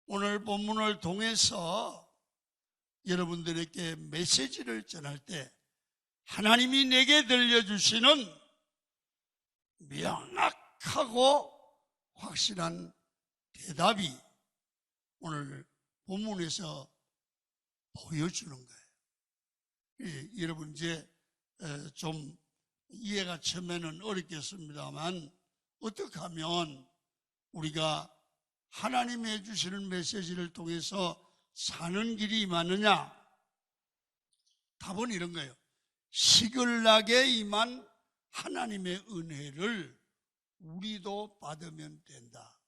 오늘 본문을 통해서 여러분들에게 메시지를 전할 때 하나님이 내게 들려주시는 명확하고 확실한 대답이 오늘 본문에서 보여주는 거예요. 여러분 이제 좀 이해가 처음에는 어렵겠습니다만 어떻게 하면 우리가 하나님이 해주시는 메시지를 통해서 사는 길이 많으냐? 답은 이런 거예요. 시글락에 임한 하나님의 은혜를 우리도 받으면 된다.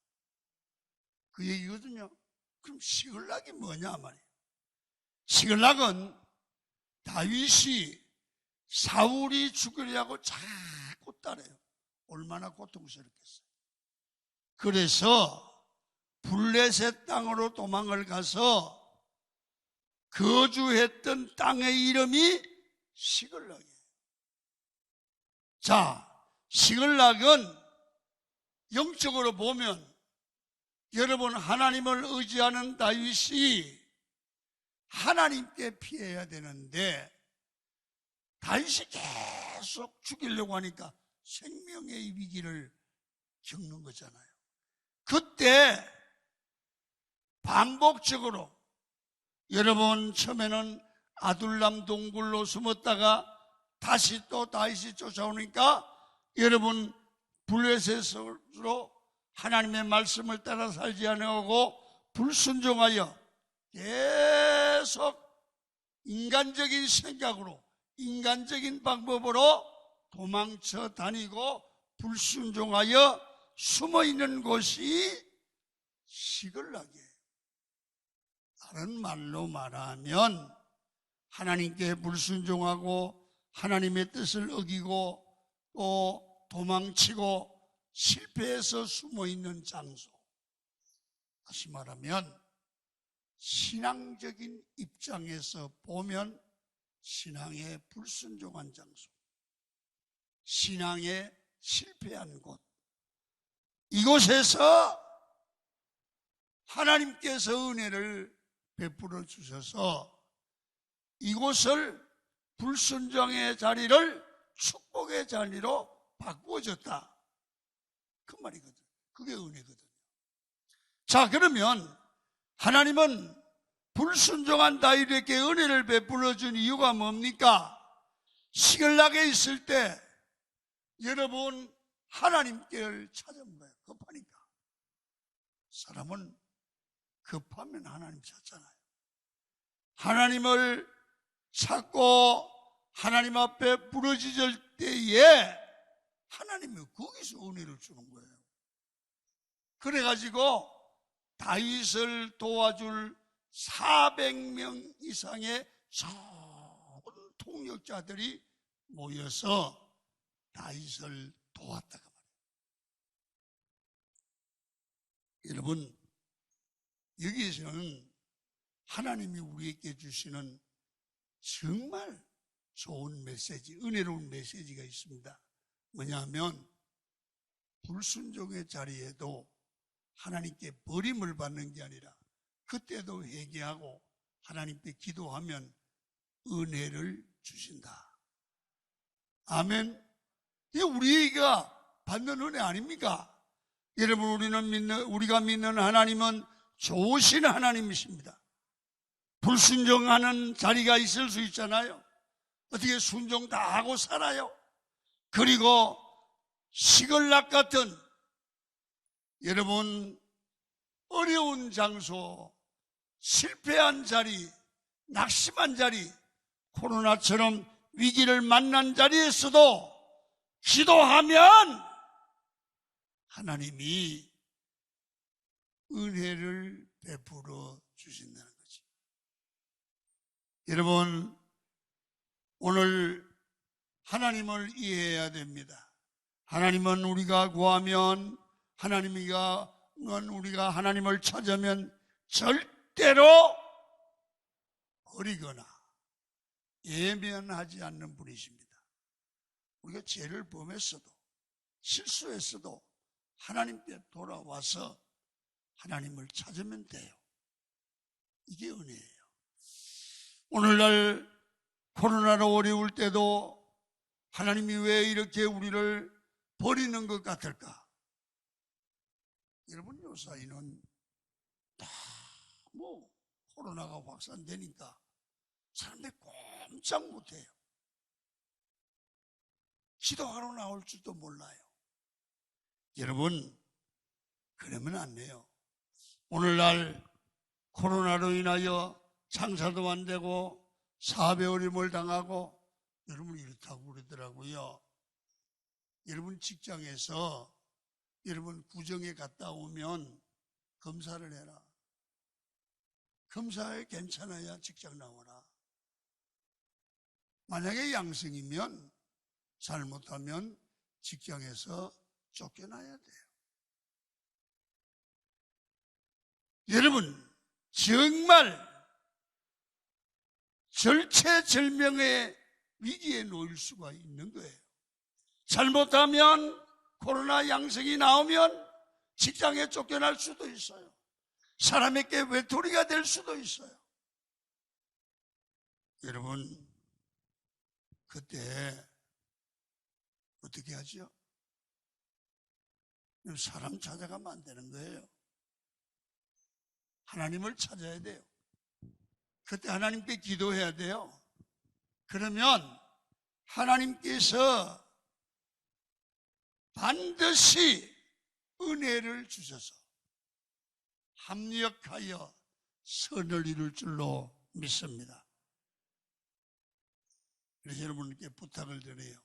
그 얘기거든요. 그럼 시글락이 뭐냐 말이에요. 시글락은 다윗이 사울이 죽으려고 자꾸 따라요. 얼마나 고통스럽겠어요. 그래서 블레셋 땅으로 도망을 가서 거주했던 땅의 이름이 시글락이에요. 자, 시글락은 영적으로 보면 여러분 하나님을 의지하는 다윗이 하나님께 피해야 되는데 다윗이 계속 죽이려고 하니까 생명의 위기를 겪는 거잖아요. 그때 반복적으로 여러분 처음에는 아둘람 동굴로 숨었다가 다시 또 다윗이 쫓아오니까 여러분 블레셋으로 하나님의 말씀을 따라 살지 않으려고 불순종하여 계속 인간적인 생각으로 인간적인 방법으로 도망쳐 다니고 불순종하여 숨어있는 곳이 시글락이에요. 다른 말로 말하면 하나님께 불순종하고 하나님의 뜻을 어기고 또 도망치고 실패해서 숨어있는 장소. 다시 말하면 신앙적인 입장에서 보면 신앙에 불순종한 장소, 신앙에 실패한 곳, 이곳에서 하나님께서 은혜를 베풀어 주셔서 이곳을 불순종의 자리를 축복의 자리로 바꾸어졌다. 그 말이거든. 그게 은혜거든요. 자, 그러면 하나님은 불순종한 다윗에게 은혜를 베풀어 준 이유가 뭡니까? 시글락에 있을 때 여러분 하나님께를 찾은 거예요. 급하니까. 사람은 급하면 하나님 찾잖아요. 하나님을 찾고 하나님 앞에 부르짖을 때에 하나님이 거기서 은혜를 주는 거예요. 그래가지고 다윗을 도와줄 400명 이상의 좋은 통역자들이 모여서 다윗을 도왔다고 말해요. 여러분, 여기에서는 하나님이 우리에게 주시는 정말 좋은 메시지, 은혜로운 메시지가 있습니다. 뭐냐면 불순종의 자리에도 하나님께 버림을 받는 게 아니라 그때도 회개하고 하나님께 기도하면 은혜를 주신다. 아멘. 이게 우리가 받는 은혜 아닙니까? 여러분, 우리가 믿는 하나님은 좋으신 하나님이십니다. 불순종하는 자리가 있을 수 있잖아요. 어떻게 순종 다 하고 살아요? 그리고 시글락 같은 여러분 어려운 장소, 실패한 자리, 낙심한 자리, 코로나처럼 위기를 만난 자리에서도 기도하면 하나님이 은혜를 베풀어 주신다는 거죠. 여러분, 오늘 하나님을 이해해야 됩니다. 하나님은 우리가 구하면, 우리가 하나님을 찾으면 절대로 버리거나 예면하지 않는 분이십니다. 우리가 죄를 범했어도 실수했어도 하나님께 돌아와서 하나님을 찾으면 돼요. 이게 은혜예요. 오늘날 코로나로 어려울 때도 하나님이 왜 이렇게 우리를 버리는 것 같을까? 여러분, 요사이는 너무 코로나가 확산되니까 사람들이 꼼짝 못해요. 기도하러 나올 줄도 몰라요. 여러분, 그러면 안 돼요. 오늘날 코로나로 인하여 장사도 안 되고 사업에 어려움을 당하고 여러분 이렇다고 그러더라고요. 여러분 직장에서 여러분 구정에 갔다 오면 검사를 해라. 검사에 괜찮아야 직장 나오라. 만약에 양성이면 잘못하면 직장에서 쫓겨나야 돼요. 여러분 정말 절체절명의 위기에 놓일 수가 있는 거예요. 잘못하면 코로나 양성이 나오면 직장에 쫓겨날 수도 있어요. 사람에게 외톨이가 될 수도 있어요. 여러분 그때 어떻게 하죠? 사람 찾아가면 안 되는 거예요. 하나님을 찾아야 돼요. 그때 하나님께 기도해야 돼요. 그러면 하나님께서 반드시 은혜를 주셔서 합력하여 선을 이룰 줄로 믿습니다. 그래서 여러분께 부탁을 드려요.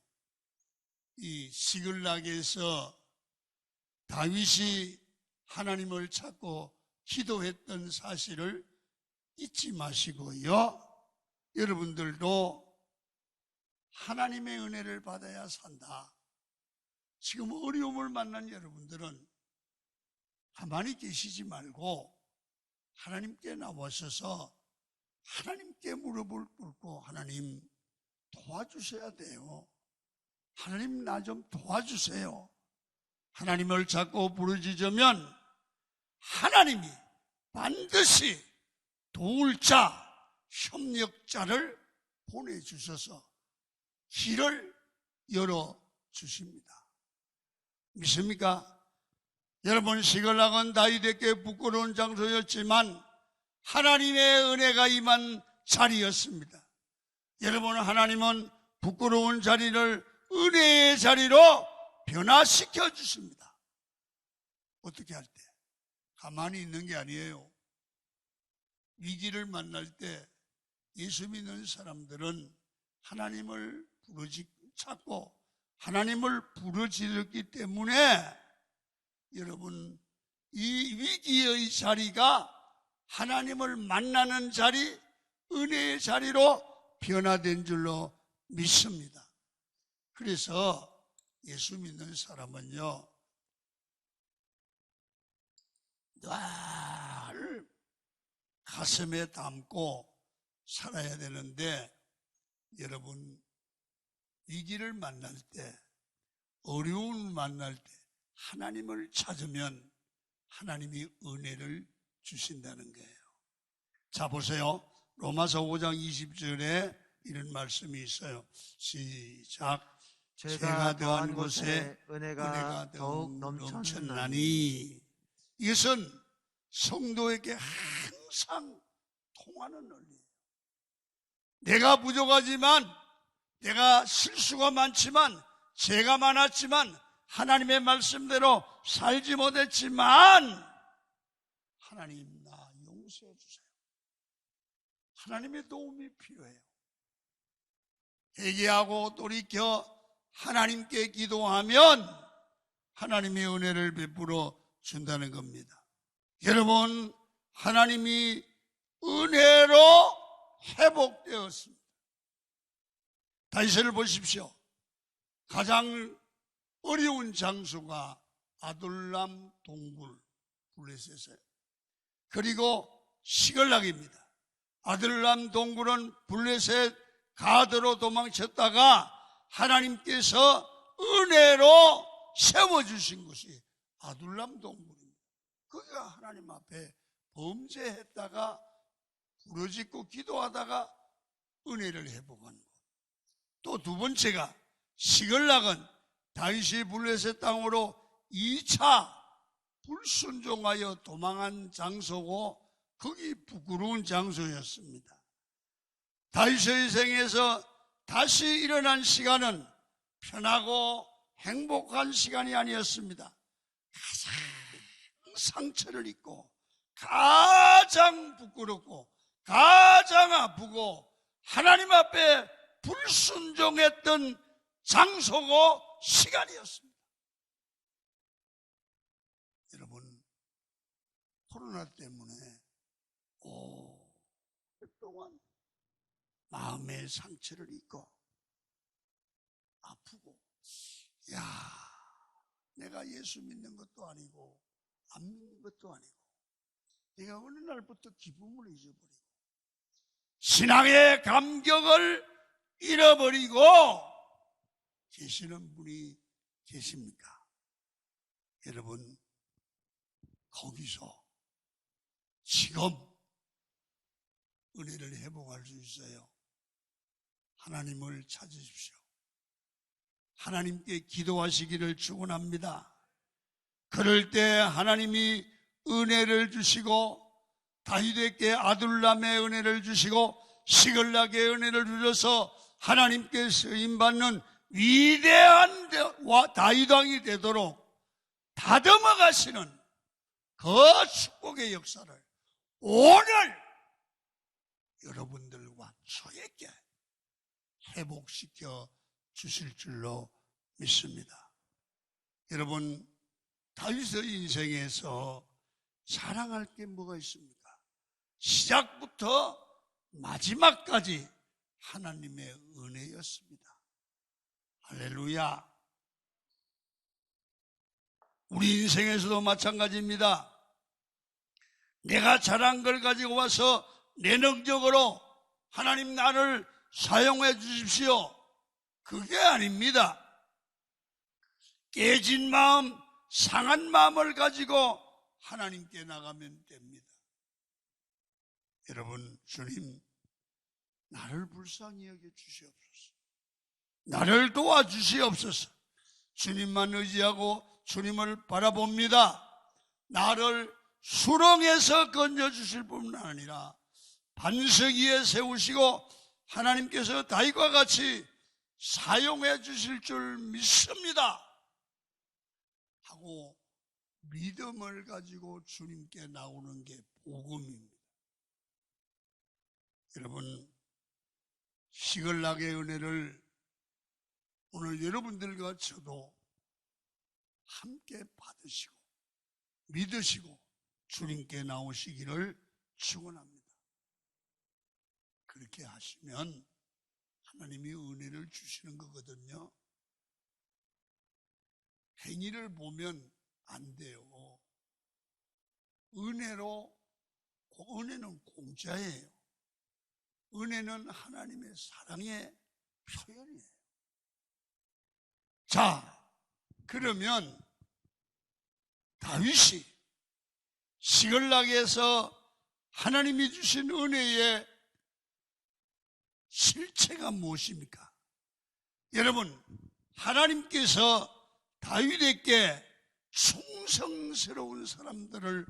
이 시글락에서 다윗이 하나님을 찾고 기도했던 사실을 잊지 마시고요. 여러분들도 하나님의 은혜를 받아야 산다. 지금 어려움을 만난 여러분들은 가만히 계시지 말고 하나님께 나와셔서 하나님께 무릎을 꿇고 하나님 도와주셔야 돼요. 하나님 나 좀 도와주세요. 하나님을 자꾸 부르짖으면 하나님이 반드시 도울 자, 협력자를 보내주셔서 길을 열어주십니다. 믿습니까? 여러분 시글락은 다윗에게 부끄러운 장소였지만 하나님의 은혜가 임한 자리였습니다. 여러분 하나님은 부끄러운 자리를 은혜의 자리로 변화시켜 주십니다. 어떻게 할 때? 가만히 있는 게 아니에요. 위기를 만날 때 예수 믿는 사람들은 하나님을 찾고 하나님을 부르짖었기 때문에 여러분 이 위기의 자리가 하나님을 만나는 자리, 은혜의 자리로 변화된 줄로 믿습니다. 그래서 예수 믿는 사람은요 늘 가슴에 담고 살아야 되는데 여러분 위기를 만날 때, 어려움을 만날 때 하나님을 찾으면 하나님이 은혜를 주신다는 거예요. 자 보세요. 로마서 5장 20절에 이런 말씀이 있어요. 시작. 죄가 더한 곳에 은혜가 더욱 넘쳤나니. 이것은 성도에게 항상 통하는 원리예요. 내가 부족하지만, 내가 실수가 많지만, 죄가 많았지만, 하나님의 말씀대로 살지 못했지만 하나님 나 용서해 주세요. 하나님의 도움이 필요해요. 회개하고 돌이켜 하나님께 기도하면 하나님의 은혜를 베풀어 준다는 겁니다. 여러분 하나님이 은혜로 회복되었습니다. 다윗을 보십시오. 가장 어려운 장소가 아둘람 동굴 블레셋이에요. 그리고 시글락입니다. 아둘람 동굴은 블레셋 가드로 도망쳤다가 하나님께서 은혜로 세워주신 곳이 아둘람 동굴입니다. 거기가 하나님 앞에 범죄했다가 부르짖고 기도하다가 은혜를 회복한 것. 또 두 번째가 시글락은 다윗이 블레셋 땅으로 2차 불순종하여 도망한 장소고 거기 부끄러운 장소였습니다. 다윗의 생에서 다시 일어난 시간은 편하고 행복한 시간이 아니었습니다. 가장 상처를 입고 가장 부끄럽고 가장 아프고 하나님 앞에 불순종했던 장소고 시간이었습니다. 여러분, 코로나 때문에 오랫동안 마음의 상처를 입고 아프고, 내가 예수 믿는 것도 아니고 안 믿는 것도 아니고 내가 어느 날부터 기쁨을 잊어버리고 신앙의 감격을 잃어버리고 계시는 분이 계십니까? 여러분, 거기서 지금 은혜를 회복할 수 있어요. 하나님을 찾으십시오. 하나님께 기도하시기를 축원합니다. 그럴 때 하나님이 은혜를 주시고 다윗에게 아둘람의 은혜를 주시고 시글락의 은혜를 주셔서 하나님께 쓰임받는 위대한 다윗 왕이 되도록 다듬어 가시는 그 축복의 역사를 오늘 여러분들과 저에게 회복시켜 주실 줄로 믿습니다. 여러분, 다윗의 인생에서 자랑할 게 뭐가 있습니까? 시작부터 마지막까지 하나님의 은혜였습니다. 할렐루야. 우리 인생에서도 마찬가지입니다. 내가 잘한 걸 가지고 와서 내 능력으로 하나님 나를 사용해 주십시오. 그게 아닙니다. 깨진 마음, 상한 마음을 가지고 하나님께 나가면 됩니다. 여러분, 주님, 나를 불쌍히 여겨 주시옵소서. 나를 도와주시옵소서. 주님만 의지하고 주님을 바라봅니다. 나를 수렁에서 건져주실 뿐만 아니라 반석 위에 세우시고 하나님께서 다윗과 같이 사용해 주실 줄 믿습니다 하고 믿음을 가지고 주님께 나오는 게 복음입니다. 여러분, 시글락의 은혜를 오늘 여러분들과 저도 함께 받으시고 믿으시고 주님께 나오시기를 축원합니다. 그렇게 하시면 하나님이 은혜를 주시는 거거든요. 행위를 보면 안 돼요. 은혜는 공짜예요. 은혜는 하나님의 사랑의 표현이에요. 자, 그러면 다윗이 시글락에서 하나님이 주신 은혜의 실체가 무엇입니까? 여러분, 하나님께서 다윗에게 충성스러운 사람들을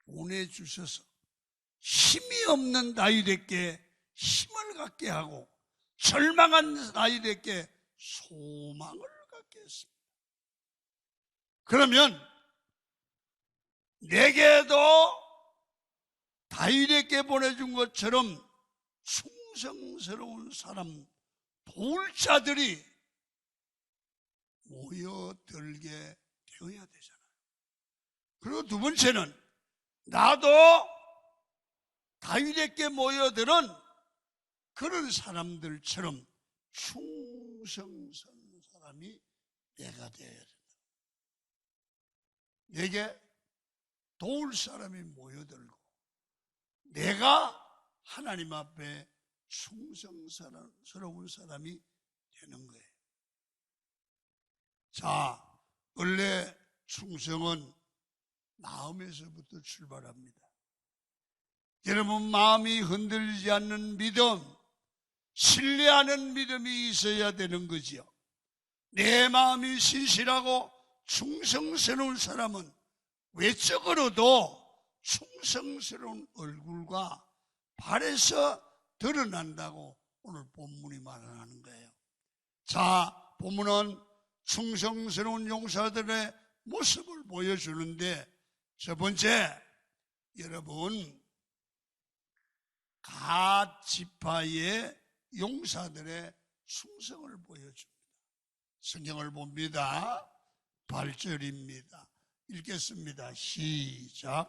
보내주셔서 힘이 없는 다윗에게 힘을 갖게 하고 절망한 다윗에게 소망을 갖게 했습니다. 그러면 내게도 다윗에게 보내준 것처럼 충성스러운 사람, 도울 자들이 모여들게 되어야 되잖아요. 그리고 두 번째는 나도 다윗에게 모여들은 그런 사람들처럼 충성스러운 사람이 내가 되어야 된다. 내게 도울 사람이 모여들고 내가 하나님 앞에 충성스러운 사람이 되는 거예요. 자, 원래 충성은 마음에서부터 출발합니다. 여러분 마음이 흔들리지 않는 믿음, 신뢰하는 믿음이 있어야 되는 거지요. 내 마음이 신실하고 충성스러운 사람은 외적으로도 충성스러운 얼굴과 발에서 드러난다고 오늘 본문이 말하는 거예요. 자, 본문은 충성스러운 용사들의 모습을 보여주는데, 첫 번째, 여러분 갓 지파의 용사들의 충성을 보여줍니다. 성경을 봅니다. 8절입니다. 읽겠습니다. 시작.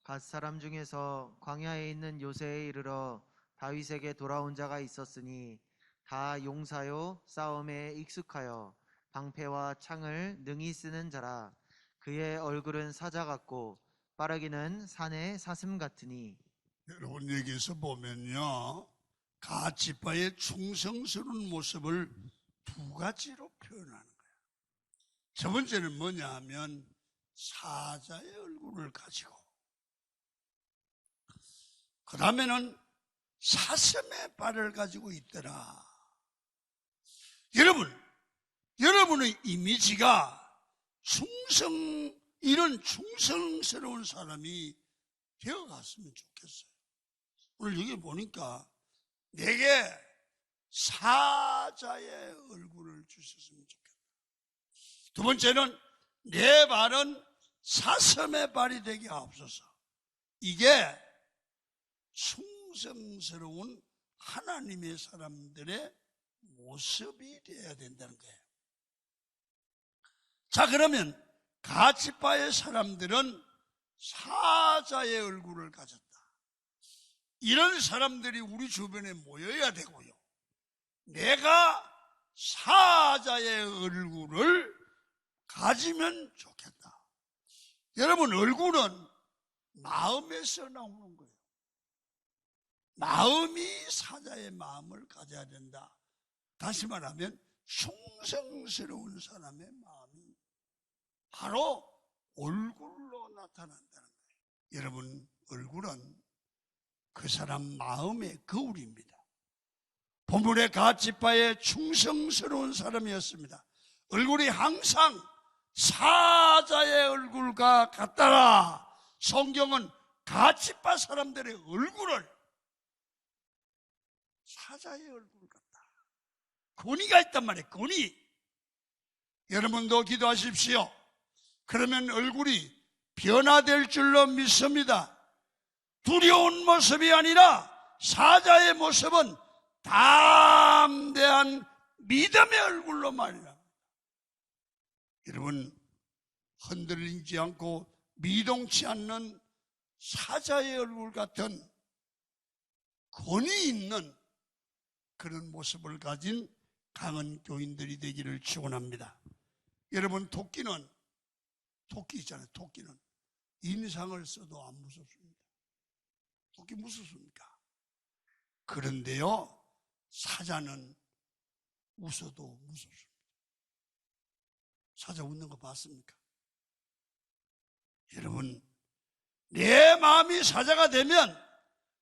갓 사람 중에서 광야에 있는 요새에 이르러 다윗에게 돌아온 자가 있었으니 다 용사요 싸움에 익숙하여 방패와 창을 능히 쓰는 자라. 그의 얼굴은 사자 같고 빠르기는 산의 사슴 같으니. 여러분 여기서 보면요, 갓 지파의 충성스러운 모습을 두 가지로 표현하는 거예요. 첫 번째는 뭐냐 하면 사자의 얼굴을 가지고, 그 다음에는 사슴의 발을 가지고 있더라. 여러분의 이미지가 이런 충성스러운 사람이 되어갔으면 좋겠어요. 오늘 여기 보니까 내게 사자의 얼굴을 주셨으면 좋겠다. 두 번째는 내 발은 사슴의 발이 되게 하옵소서. 이게 충성스러운 하나님의 사람들의 모습이 되어야 된다는 거예요. 자, 그러면 갓 지파의 사람들은 사자의 얼굴을 가졌다. 이런 사람들이 우리 주변에 모여야 되고요, 내가 사자의 얼굴을 가지면 좋겠다. 여러분, 얼굴은 마음에서 나오는 거예요. 마음이 사자의 마음을 가져야 된다. 다시 말하면 충성스러운 사람의 마음이 바로 얼굴로 나타난다는 거예요. 여러분, 얼굴은 그 사람 마음의 거울입니다. 본문의 갓 지파의 충성스러운 사람이었습니다. 얼굴이 항상 사자의 얼굴과 같더라. 성경은 갓 지파 사람들의 얼굴을 사자의 얼굴 같다. 권위가 있단 말이에요. 권위. 여러분도 기도하십시오. 그러면 얼굴이 변화될 줄로 믿습니다. 두려운 모습이 아니라 사자의 모습은 담대한 믿음의 얼굴로 말이라. 여러분, 흔들리지 않고 미동치 않는 사자의 얼굴 같은 권위 있는 그런 모습을 가진 강한 교인들이 되기를 축원합니다. 여러분, 토끼 있잖아요. 토끼는 인상을 써도 안 무섭습니다. 토끼 무섭습니까? 그런데요, 사자는 웃어도 무섭습니다. 사자 웃는 거 봤습니까? 여러분, 내 마음이 사자가 되면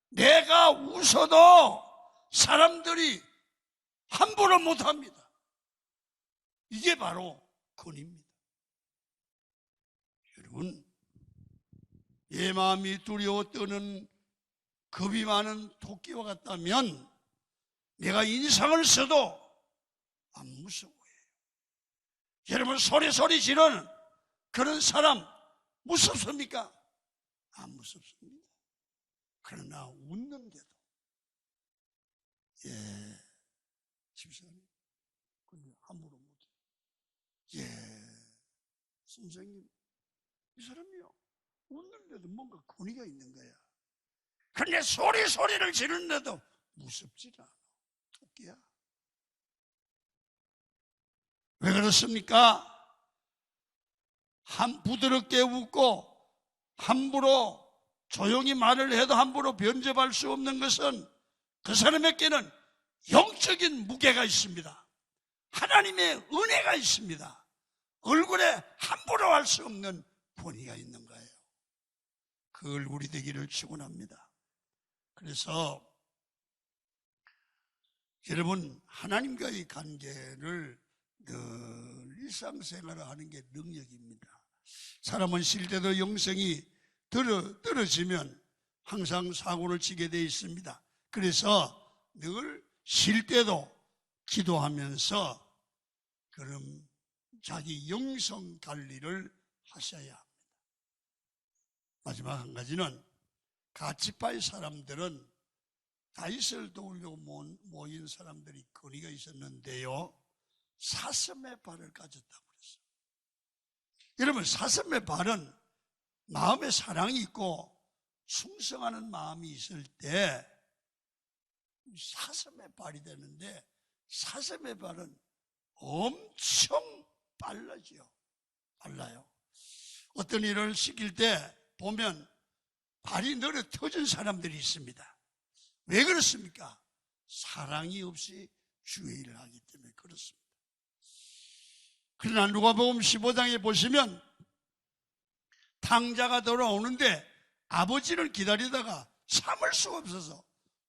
내가 웃어도 사람들이 함부로 못합니다. 이게 바로 권위입니다. 여러분, 내 마음이 두려워 떠는 겁이 많은 토끼와 같다면 내가 인상을 써도 안 무서워해요. 여러분, 소리 지르는 그런 사람 무섭습니까? 안 무섭습니다. 그러나 웃는데도, 집사님, 함부로 못해요. 선생님, 이 사람이요, 웃는데도 뭔가 권위가 있는 거야. 근데 소리를 지르는데도 무섭지 않아. 토끼야. 왜 그렇습니까? 부드럽게 웃고 함부로 조용히 말을 해도 함부로 변접할 수 없는 것은 그 사람에게는 영적인 무게가 있습니다. 하나님의 은혜가 있습니다. 얼굴에 함부로 할 수 없는 권위가 있는 거예요. 그 얼굴이 되기를 축원합니다. 그래서 여러분, 하나님과의 관계를 늘 일상생활을 하는 게 능력입니다. 사람은 쉴 때도 영성이 떨어지면 항상 사고를 치게 되어 있습니다. 그래서 늘 쉴 때도 기도하면서 그럼 자기 영성 관리를 하셔야 합니다. 마지막 한 가지는 가치파의 사람들은 다윗을 도우려고 모인 사람들이 거리가 있었는데요, 사슴의 발을 가졌다고 그랬어요. 여러분, 사슴의 발은 마음에 사랑이 있고 충성하는 마음이 있을 때 사슴의 발이 되는데, 사슴의 발은 엄청 빨라요. 어떤 일을 시킬 때 보면 발이 늘어 터진 사람들이 있습니다. 왜 그렇습니까? 사랑이 없이 주의 일을 하기 때문에 그렇습니다. 그러나 누가복음 15장에 보시면 탕자가 돌아오는데 아버지를 기다리다가 참을 수가 없어서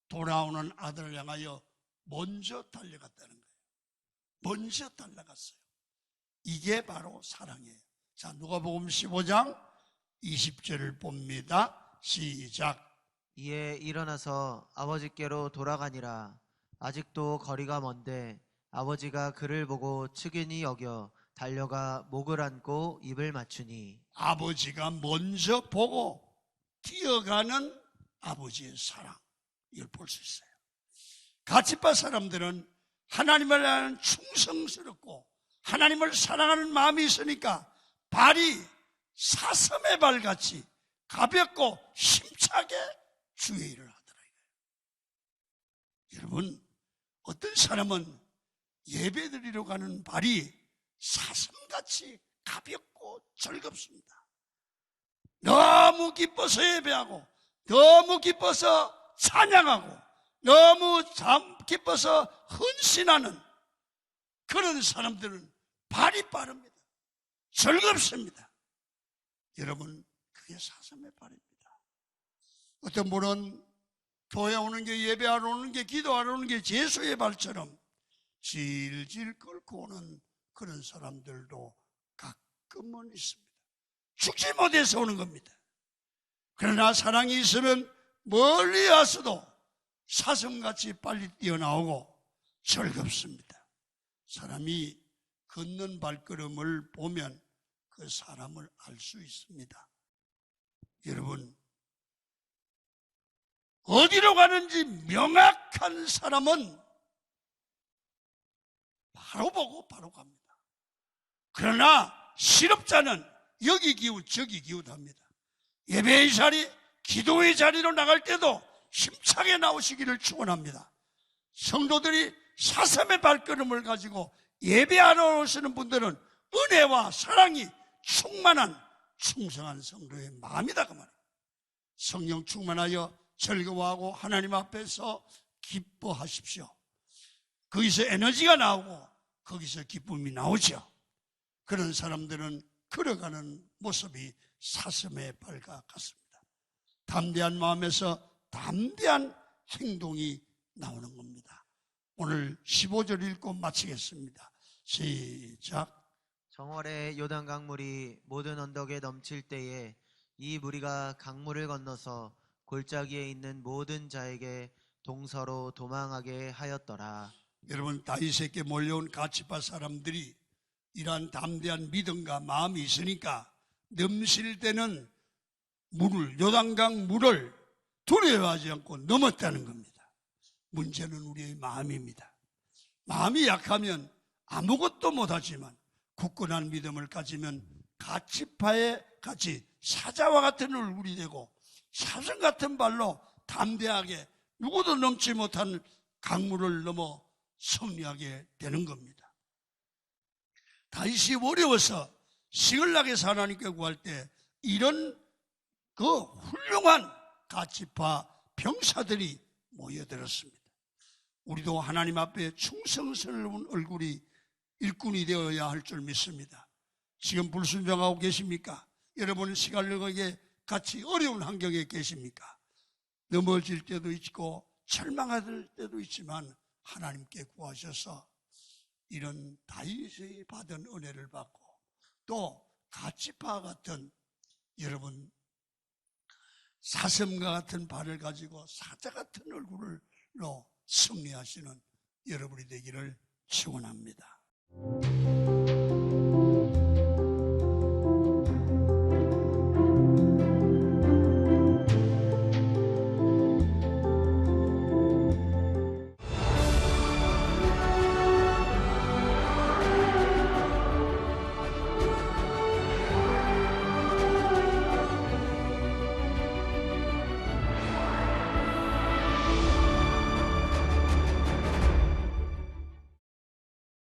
돌아오는 아들을 향하여 먼저 달려갔다는 거예요. 먼저 달려갔어요. 이게 바로 사랑이에요. 자, 누가복음 15장 20절을 봅니다. 시작. 이에 일어나서 아버지께로 돌아가니라. 아직도 거리가 먼데 아버지가 그를 보고 측은히 여겨 달려가 목을 안고 입을 맞추니. 아버지가 먼저 보고 뛰어가는 아버지의 사랑, 이걸 볼 수 있어요. 가치파 사람들은 하나님을 향한 충성스럽고 하나님을 사랑하는 마음이 있으니까 발이 사슴의 발같이 가볍고 힘차게 주의 일을 하더라고요. 여러분, 어떤 사람은 예배드리러 가는 발이 사슴같이 가볍고 즐겁습니다. 너무 기뻐서 예배하고, 너무 기뻐서 찬양하고, 너무 기뻐서 헌신하는 그런 사람들은 발이 빠릅니다. 즐겁습니다. 여러분, 그게 사슴의 발입니다. 어떤 분은 교회 오는 게, 예배하러 오는 게, 기도하러 오는 게 제수의 발처럼 질질 끌고 오는 그런 사람들도 가끔은 있습니다. 죽지 못해서 오는 겁니다. 그러나 사랑이 있으면 멀리 와서도 사슴같이 빨리 뛰어나오고 즐겁습니다. 사람이 걷는 발걸음을 보면 그 사람을 알 수 있습니다. 여러분, 어디로 가는지 명확한 사람은 바로 보고 바로 갑니다. 그러나 실업자는 여기 기웃 저기 기웃합니다. 예배의 자리, 기도의 자리로 나갈 때도 힘차게 나오시기를 축원합니다. 성도들이 사슴의 발걸음을 가지고 예배하러 오시는 분들은 은혜와 사랑이 충만한 충성한 성도의 마음이다 그 말이에요. 성령 충만하여 즐거워하고 하나님 앞에서 기뻐하십시오. 거기서 에너지가 나오고 거기서 기쁨이 나오죠. 그런 사람들은 걸어가는 모습이 사슴의 발과 같습니다. 담대한 마음에서 담대한 행동이 나오는 겁니다. 오늘 15절 읽고 마치겠습니다. 시작. 정월에 요단 강물이 모든 언덕에 넘칠 때에 이 무리가 강물을 건너서 골짜기에 있는 모든 자에게 동서로 도망하게 하였더라. 여러분, 다윗에게 몰려온 가치파 사람들이 이러한 담대한 믿음과 마음이 있으니까 넘칠 때는 요단강 물을 두려워하지 않고 넘었다는 겁니다. 문제는 우리의 마음입니다. 마음이 약하면 아무것도 못하지만 굳건한 믿음을 가지면 가치파의 같이 사자와 같은 얼굴이 되고 사슴 같은 발로 담대하게 누구도 넘지 못한 강물을 넘어 승리하게 되는 겁니다. 다윗이 어려워서 시글락에서 하나님께 구할 때 이런 그 훌륭한 가치파 병사들이 모여들었습니다. 우리도 하나님 앞에 충성스러운 얼굴이 일꾼이 되어야 할 줄 믿습니다. 지금 불순종하고 계십니까? 여러분 시갈락에 같이 어려운 환경에 계십니까? 넘어질 때도 있고 절망할 때도 있지만 하나님께 구하셔서 이런 다윗이 받은 은혜를 받고 또 가치파 같은 여러분 사슴과 같은 발을 가지고 사자 같은 얼굴로 승리하시는 여러분이 되기를 축원합니다.